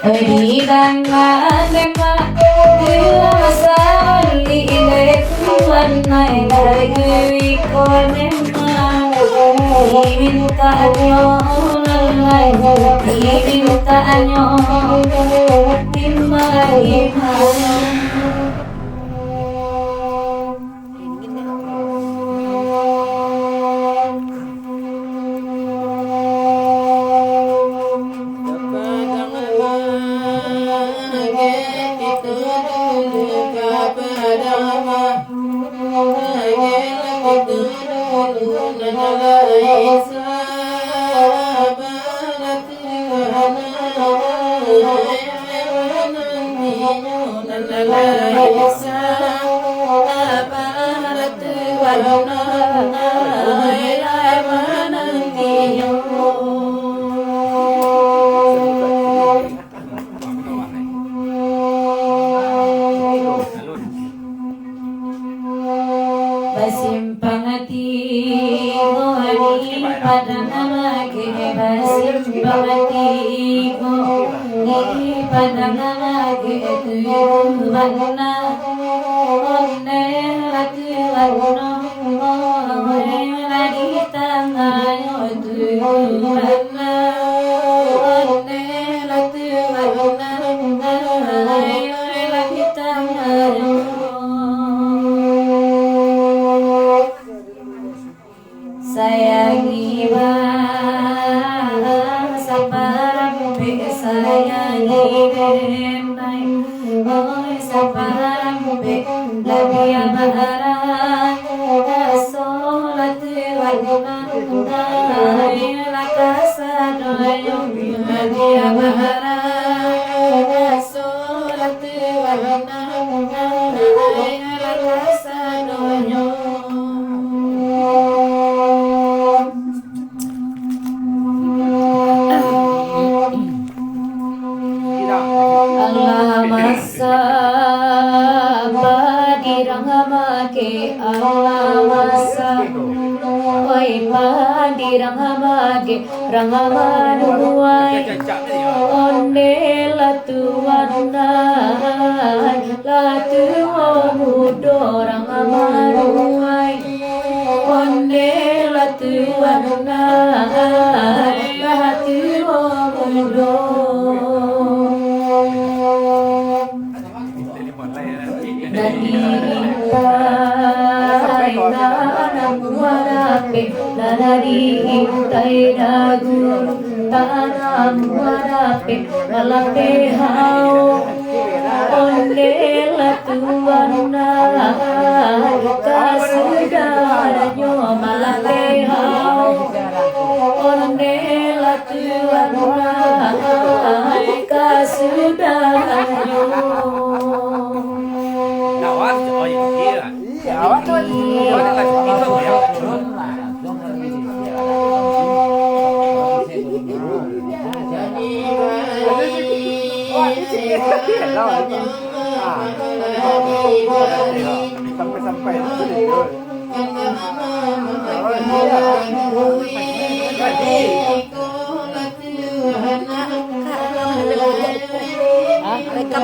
Di tangan demak dua sali ile tuan nai lagi koneman diminta nyolai diminta nyolai timai Basimpang hati ngoni pada nama ke basimpang hati ngoni pada nama ke tu warna onne latu warna onne di tangan tu warna onne latu warna onne di tangan sayangi bangsa parambe sayangi denai oi saparambe labia baharan solat warna dai lakasa doyo labia baharan solat warna dai lakasa doyo Rangamanuai onde latuanai latu mudo rangamanuai onde latuanai latu mudo nadi intai nanam warape nanadi intai dagu tanam warape nalape hao onde latuana kasudaranyo malape hao onde latuana kasudaranyo sampai mereka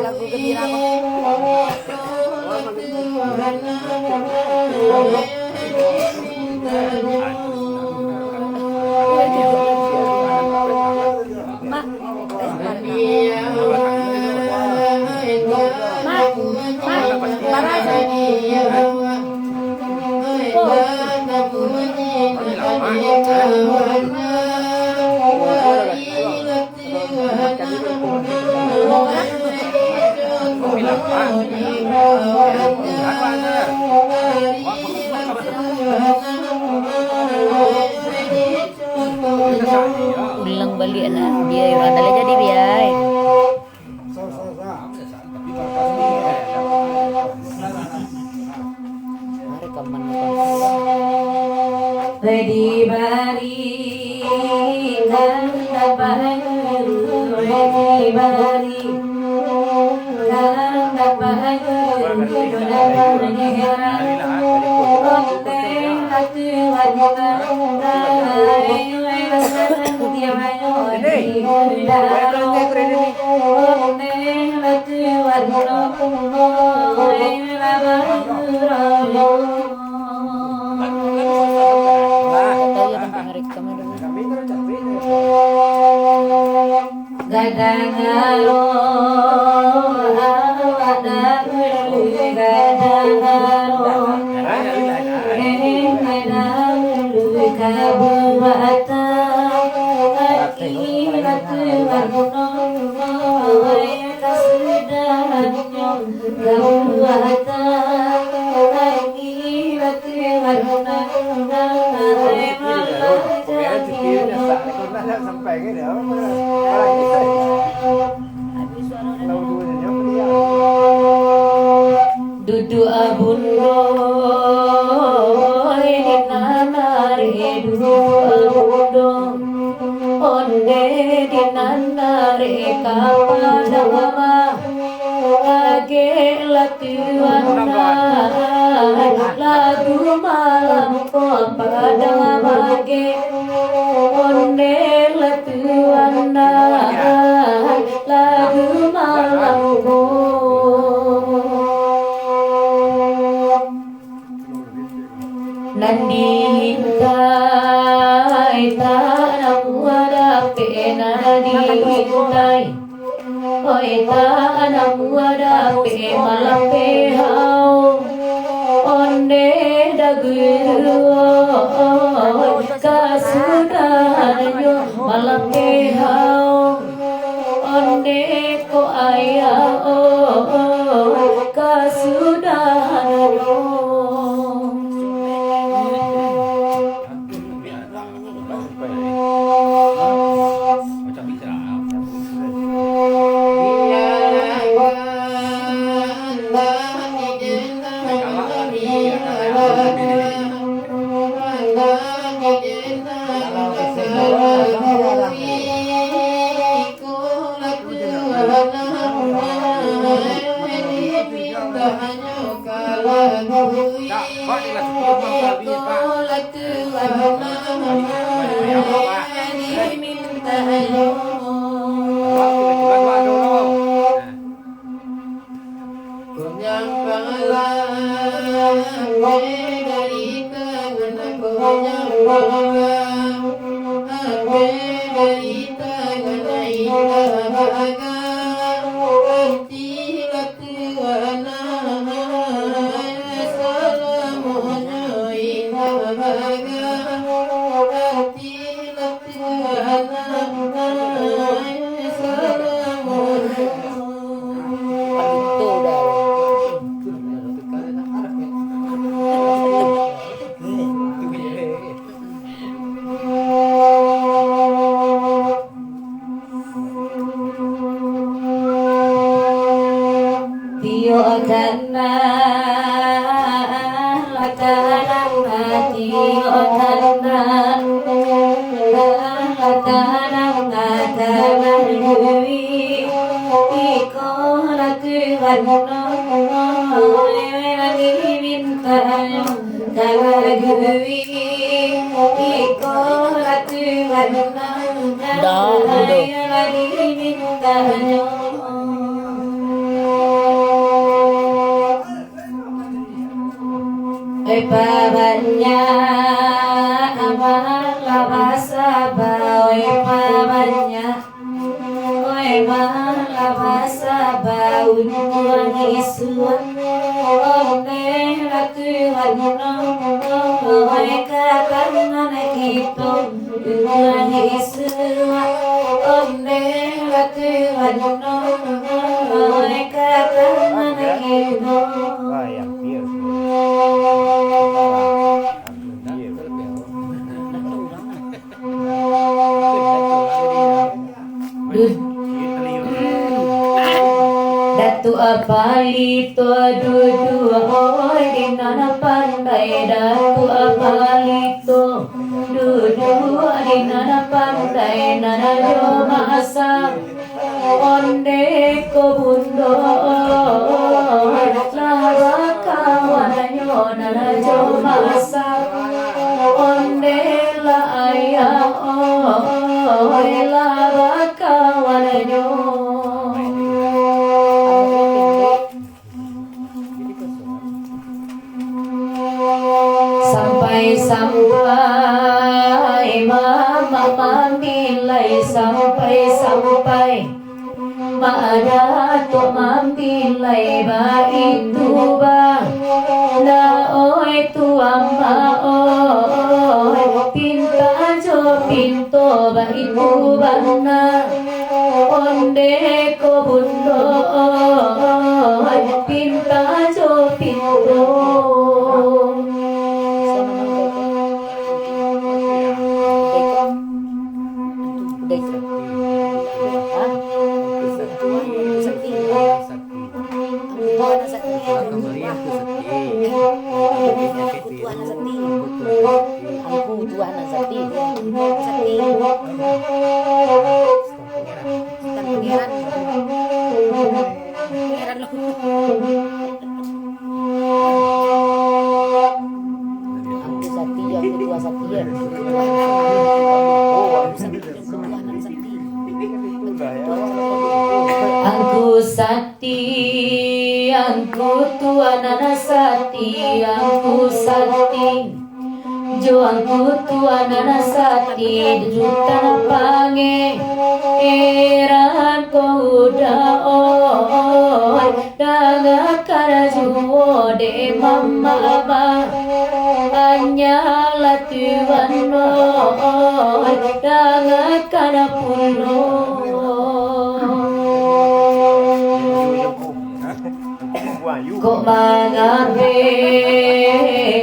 lagu gembira ulang balik lah biar orang dah jadi biar Ready bari kanda baharu ready bari kanda baharu kanda baharu otte hatu wanita ai ai rasa dia Sampai cái nữa Dudu abundo ini nanare dudu abundo onde di nanare kapadama age latiwana lagu malam ko padama age onde latiwana lagu malam ko Nandintai tanam wadape nandintai Oi tanam wadape malape hau Onde daguru kasudanyo malape hau Onde ko ayah kasudanyo Babanya amala basaba oi babanya oi mala basaba unang isuan ome ratu wanno oi katangan kito unang isuan ome ratu wanno oi katangan kito Datu apalito dudu oi dinana pandai datu apalito dudu dinana pandai nana jo masa onde ko bundo lara kawanyo nana jo masa onde la ayah oi bakawananyo. Sampai-sampai mama mamilay, sampai-sampai maada to mamilay ba itu ba na oy tuama oy pinta jo pinto ba itu ba na onde ko bundo oy pinta jo pinto. Angku sati, angku tuanana sati, angku sati, jo angku tuanana sati, jutana pange, eran ko udah oi, daga karajuo de mama ba, anyala tuan oi, daga karapuno. Kok mangabe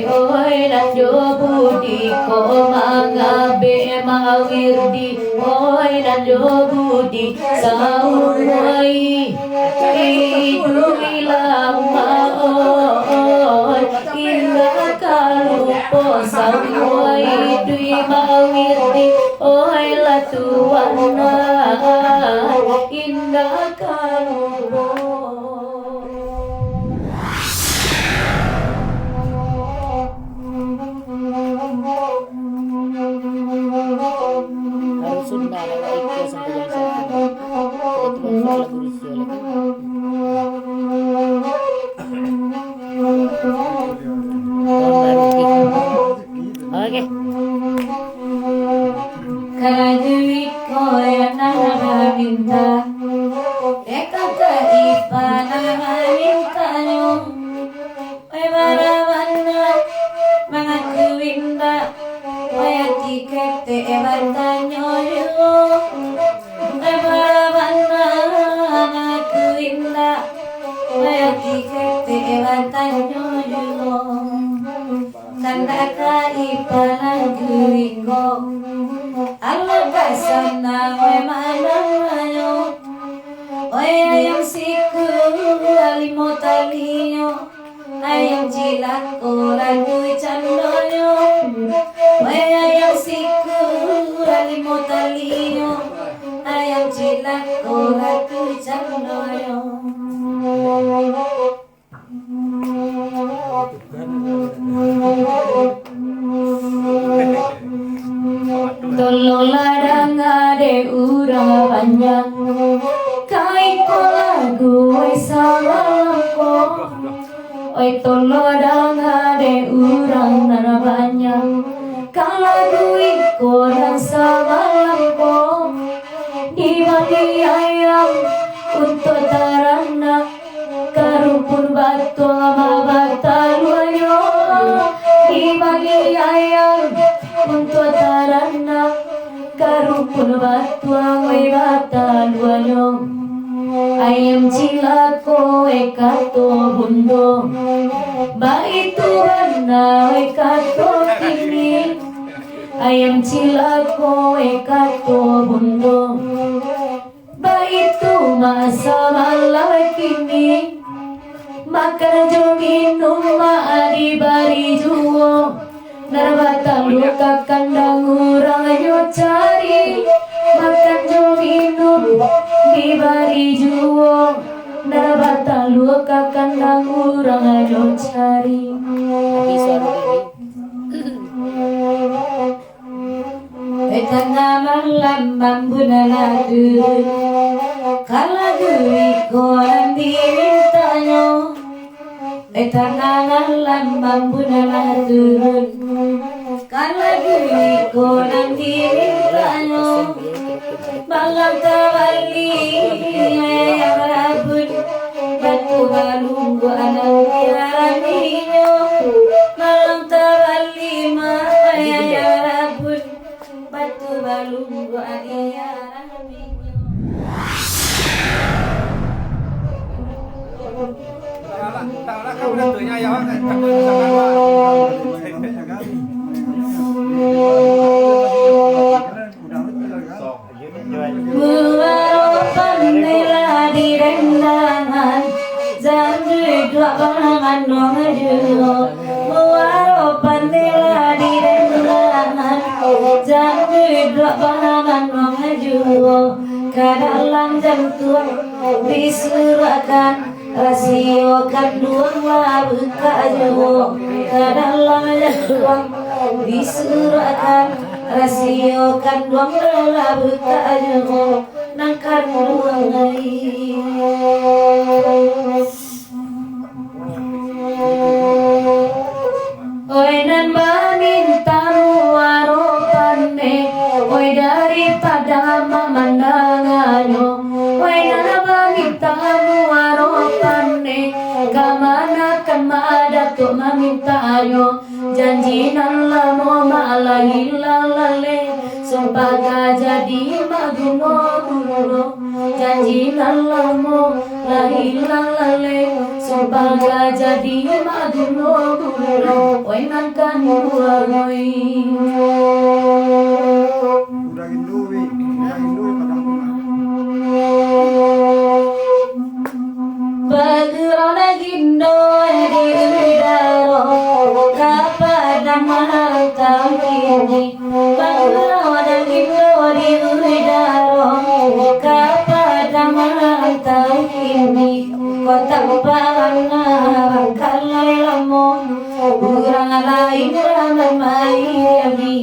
oi nanjo budi, kok mangabe mawirdi oi nanjo budi saumai idu ilama oi inga kalupo saumai idu mawirdi oi latuana inga kalupo. Oke. Kadui koya nana minta, eka kaipa nana minta nyo, oi maramana mangakuinda, oi tikete ebantanyo yo, oi maramana mangakuinda, oi tikete ebantanyo yo. Tanda kaipanan kuiko Allah kasana we manamayo oy ayam siku alimotaliyo ayam jilako lagu chandoyo oy ayam siku alimotaliyo ayam jilako lagu chandoyo. Tololadang ade urang banyak kai ko lagu oi salamko oi tololadang ade urang nana banyak kalagu iko dan salamko di bali ayam untuk tarana karupun batu ama bataluayo di bali ayam untuk tarana karupun batu ama bataluayo ayam cilako ekato bundo baitu bana ekato kini ayam cilako ekato bundo baitu masa malam kini makan jo minum maadi bari juo narbata luka kandang urang yo cari makan jo minum di bari juo narbata luka kandang urang yo cari. Tengah malam bambuna turun kala guri koran dirintanyo tanangan lan mambunan turun kala guri koran dirintanyo malam tawali rabun batu balunggu anak kiraniyo malam tawali ya rabun batu balunggu anak kiraniyo. Tak kau dah tanya ya kan tak Pandailah di rendangan Zamri dua pangan nomajuo Muaro pandailah di rendangan Zamri dua pangan nomajuo Kadalang jantung disurahkan Rasio kandung buka juo Kadalang jantung disurahkan Rasio kandung buka juo Nangkan ruangai Oi nan meminta waropane Oi daripada memandangannya Oi nan meminta waropane Kamana kemada tuh memintanya Janji nan lama malah hilang lale Sebagai jadi maguno Janji nan lama lah hilang lale Sebagai jadi maguno Oi nan kan ruangai Bagirana gindo di udara Kapadang malam ini Bagirana gindo di udara Kapadang malam ini Kota Pahana Bangkalai Lamo Burang lain ramai mayami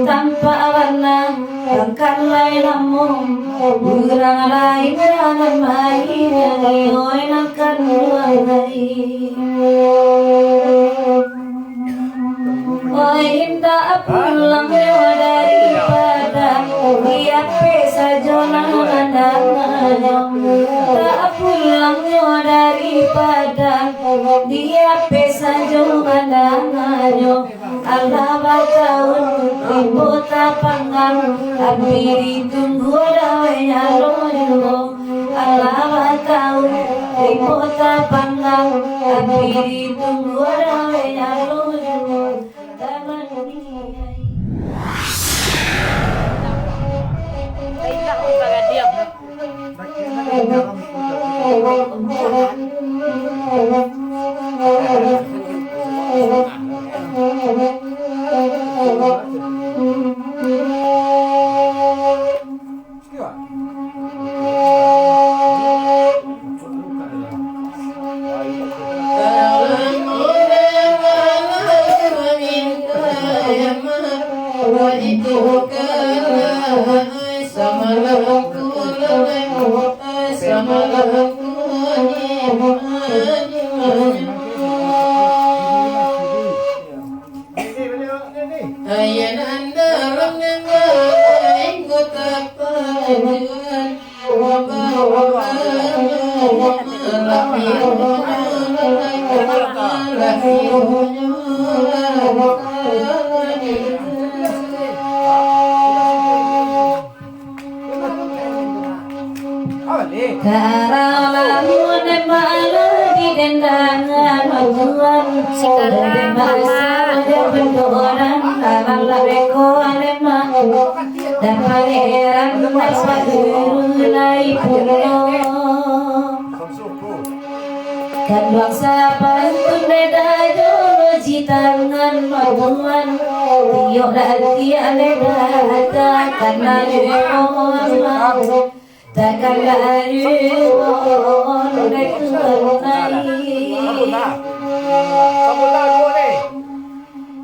Tanpa warna Bangkalai Lamo Burang lain ramai mayami Oi nangkan ruangai Oi indah pulang daripada Dia pesa jonan andangannya Tak pulangnya daripada Dia pesa jonan andangannya Allah batahun ribu tapanggang Tapi ditunggu dawainya loyo Allah batahun ribu tapanggang Tapi ditunggu dawainya loyo Taman niai Karalamun malu di dendangan Tuhan Sekarang masa bendoran Alala rekolema Dan pangeran Maswadulai puno Kan bangsa pantun beda jono jitangan Tuhan Tiok dati aleda Karena yukoh Takkan lari Dek Tuhan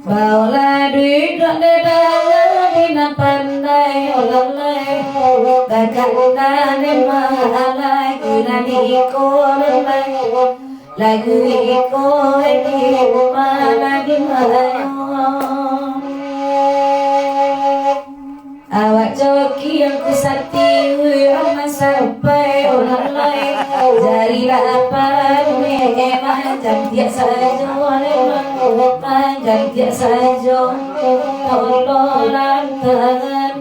Baulah duit dan dedala Dina pandai olalai Bakatane malai kunani iko lembai lagu iko edi malagi malayo awak joki yang kusati ramai sampai orang lain jari dapat memang jantiak saja memang jantiak saja tololan tangan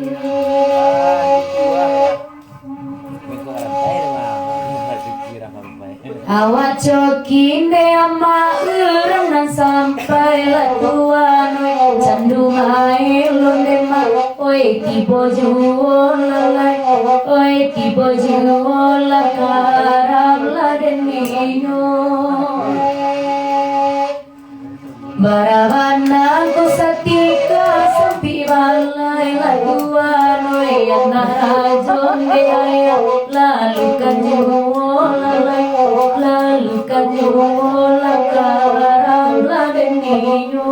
awak joki ne ama urang nan sampai lah tuan candu mai londe ma oi tibo juola oi tibo juola karam la denino Baravana ko satika sampi balai la tuan oi narajon de aya lalu kajuola lalu kajuola karam la denino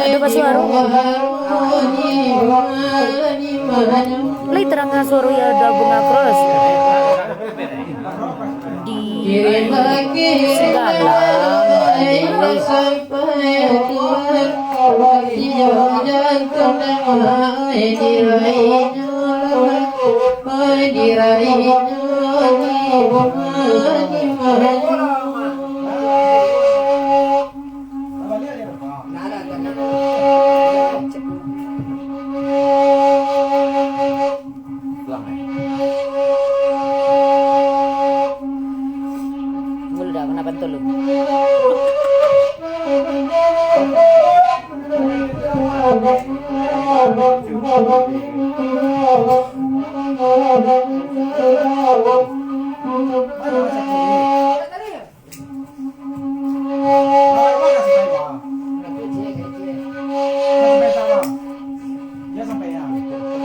Ada pas suara Lai terangga suara ya ada bunga cross di segala sampai Tuhan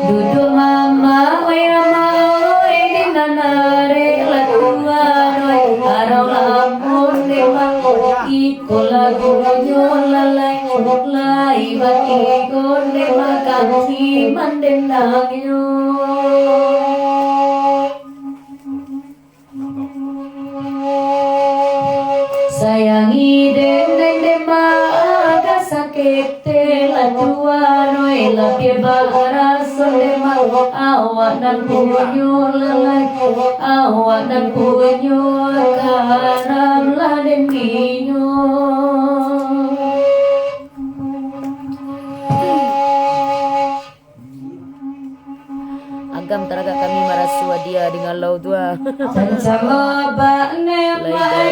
duduk mama oi mama oi di nanare la tua noi arau lampun de mango iko lagu nyola lai bati gonde makan si mandendang yo sayangi dende maga sakete la tua noi la piebara sonde mau awak dan punyo lalai awak dan punyo karam la denginyo agam teraga kami marasua dia dengan lau tua sama bakne lai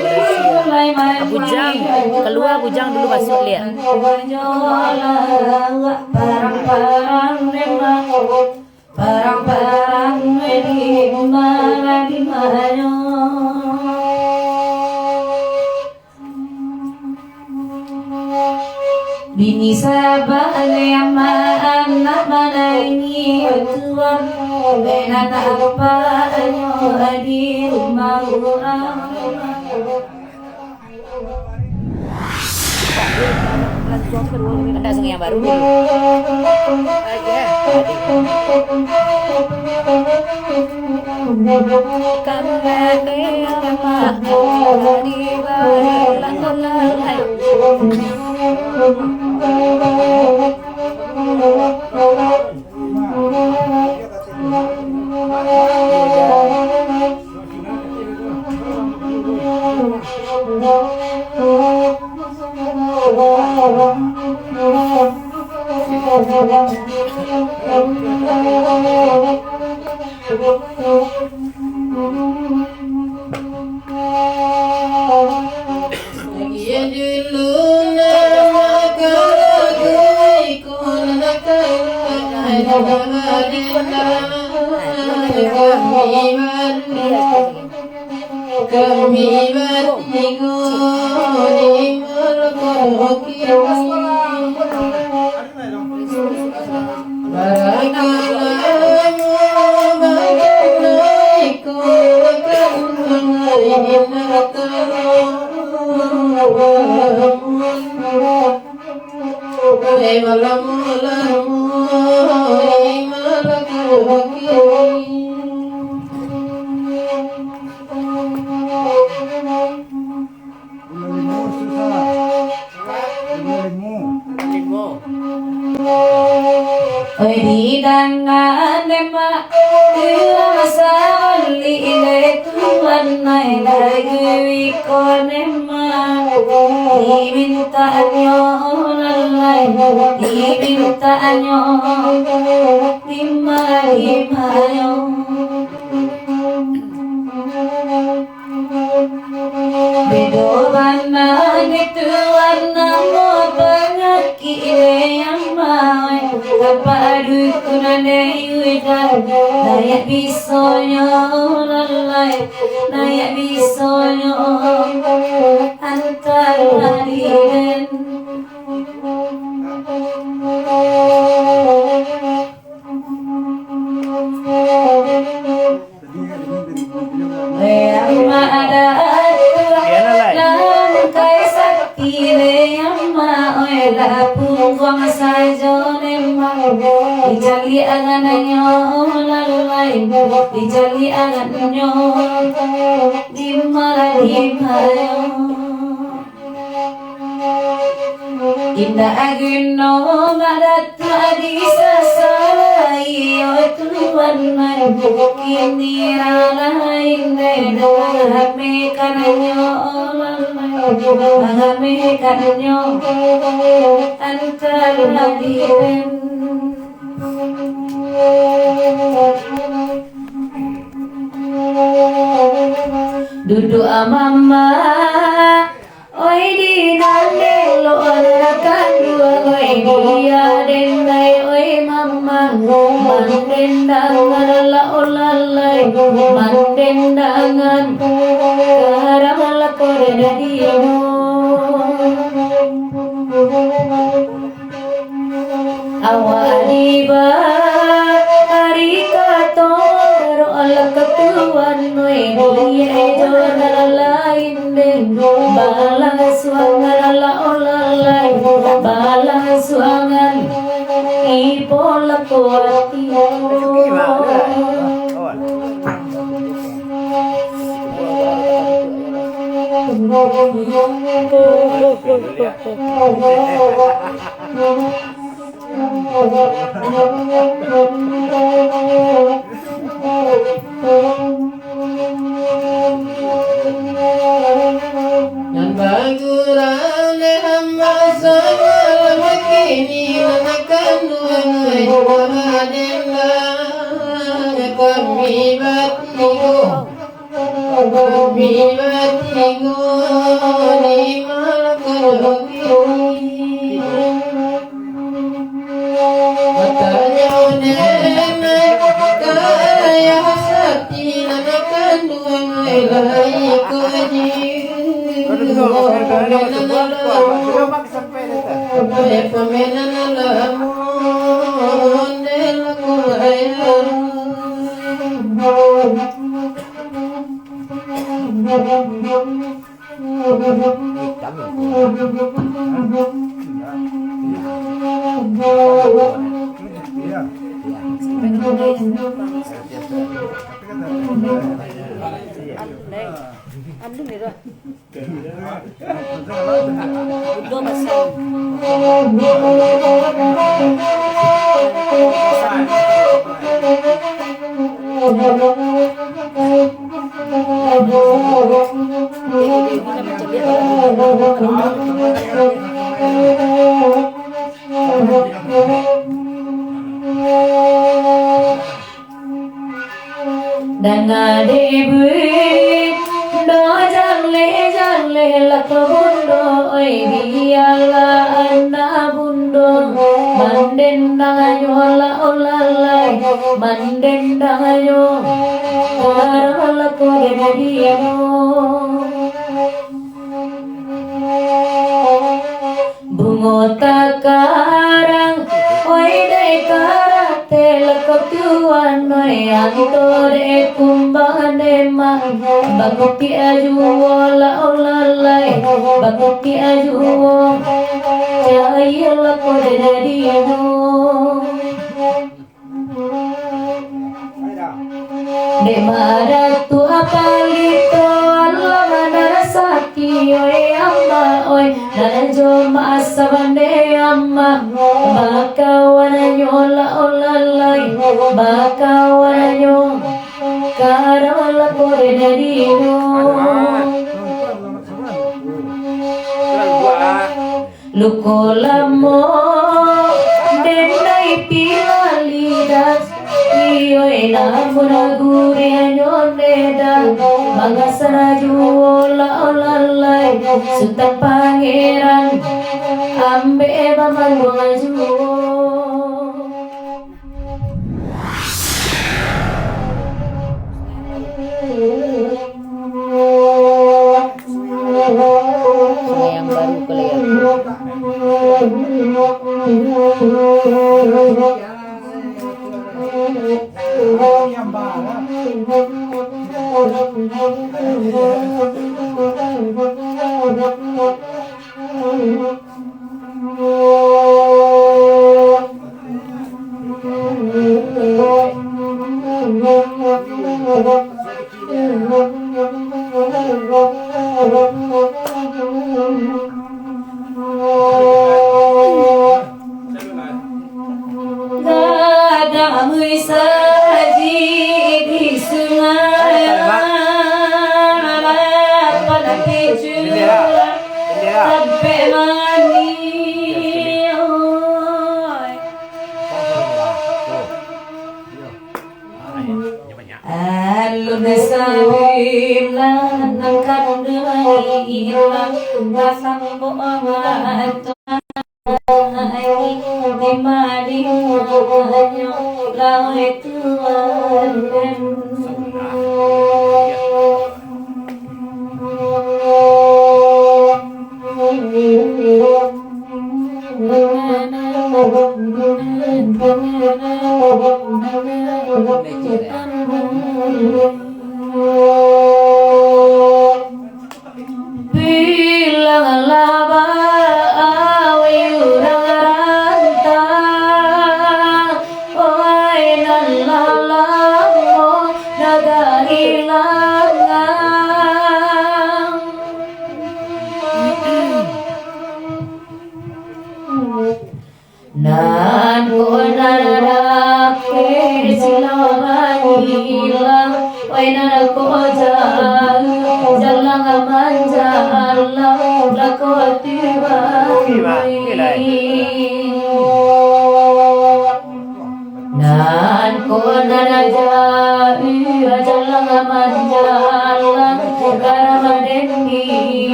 Bujang keluar Bujang dulu masuk lihat parang-parang di mana bini sabale ama anak manangi tuan benak apa ayo di rumah orang ada sungai yang baru Di dangan emak masali ile tuan nai lagi kon emak diminta nyo lalai diminta nyo lima yo bedo bana gitu warna mo penyakit yang mau kapadu kunane yuda naya bisonyo lalai naya bisonyo antar hadiren Amma ada kai sakti le amma oi la pungwang sajo nemma dijali angananyo lalai dijali angananyo dimarayo indah agino madat adisa salai oi tuan mai kini ralain hame kananyo hame kananyo antar hadiren duduk mama oi di nang lo anakan dua oi dia dendai oi mama mandendangan la olalai mandendangan karamala korena dimo awali ba hari kator ala ketuan noi dia jona lain den balang suangan ala olalai balang suangan ipola kuati dan baguran hamba salam kini menekan duai waradenda kami batigo ni malakal matanya nenek kaya sakti menekan duai lai koji dan adebu do jalle lak bundo oi diala anda bundo man mandendang ayo la olalai mandendang ayo karala ko genadiyo bungo takarang oi dai karate lakap tuan noi antore kumbane ma baguki aju la olalai baguki aju jaya la ko genadiyo de maratu apalito Allah manarasaki oi amma oi nanajo maasabande amma bakawananyo la olalai bakawananyo karala kore dadino lukolamo denai pilalidas Iyoy na munaguri anyoneda Mangasaraju ola olalay Sutang pangeran Ambe mamanwaju yang baru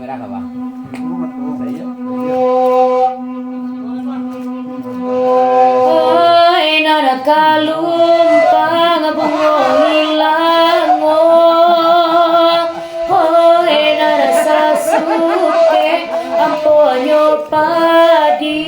merah apa? Saya. Oi nara kalumpang bungo hilango. Oi nara sasuke amponyo padi.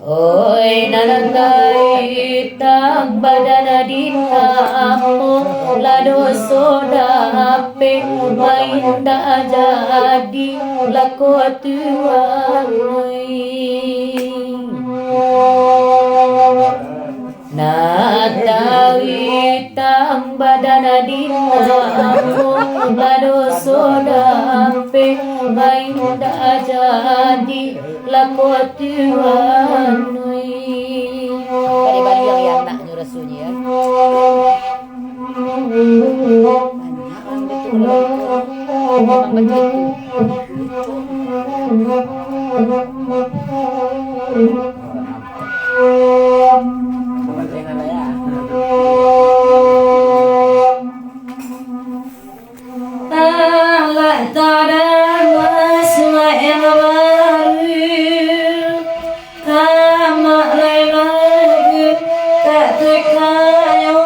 Oi nanangai tang badana ditapo lado sodape mainda jadi lako tuai natawi tang badana ditapo lado sodape mainda jadi lako tuai. Pada Bali yang nak nyuruh sunyi ya. Memang begitu. Allah tada waswa yang baru kama lagi tak terkayo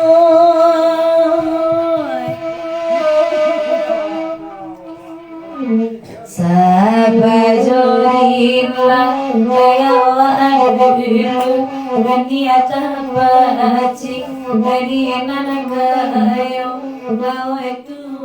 sabajorinlah kaya wa'adu Gania tabaci, gania nanagayo, gawe tu